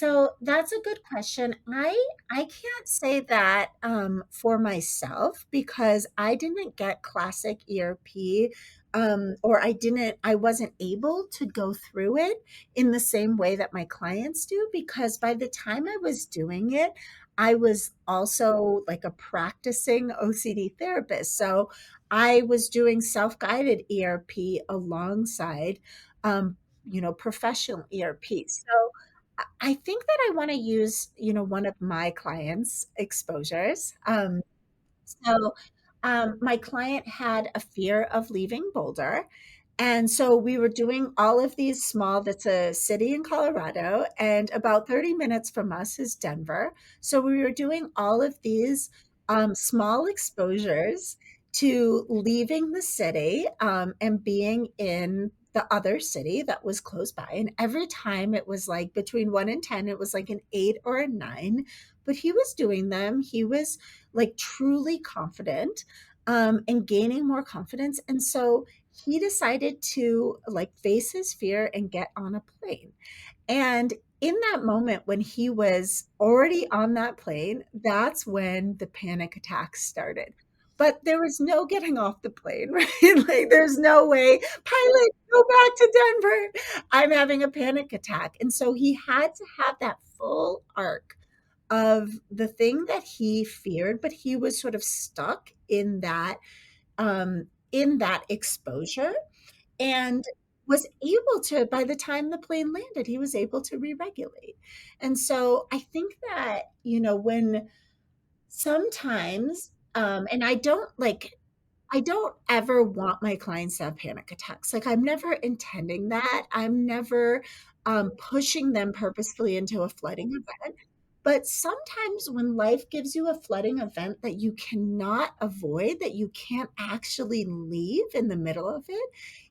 So that's a good question. I can't say that for myself because I didn't get classic ERP, or I wasn't able to go through it in the same way that my clients do, because by the time I was doing it, I was also like a practicing OCD therapist. So I was doing self-guided ERP alongside professional ERP. So I think that I want to use, one of my clients' exposures. My client had a fear of leaving Boulder. And so we were doing all of these that's a city in Colorado, and about 30 minutes from us is Denver. So we were doing all of these small exposures to leaving the city and being in the other city that was close by. And every time it was like between 1 and 10, it was like an 8 or a 9. But he was doing them. He was like truly confident and gaining more confidence. And so he decided to like face his fear and get on a plane. And in that moment, when he was already on that plane, that's when the panic attacks started. But there was no getting off the plane, right? Like, there's no way, pilot, go back to Denver. I'm having a panic attack. And so he had to have that full arc of the thing that he feared, but he was sort of stuck in that exposure, and was able to, by the time the plane landed, he was able to re-regulate. And so I think that, when sometimes, and I don't ever want my clients to have panic attacks. Like, I'm never intending that. I'm never pushing them purposefully into a flooding event. But sometimes when life gives you a flooding event that you cannot avoid, that you can't actually leave in the middle of it,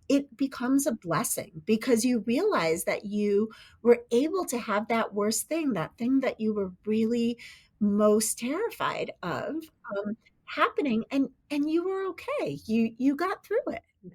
it becomes a blessing because you realize that you were able to have that thing that you were really most terrified of, happening, and you were okay. You got through it.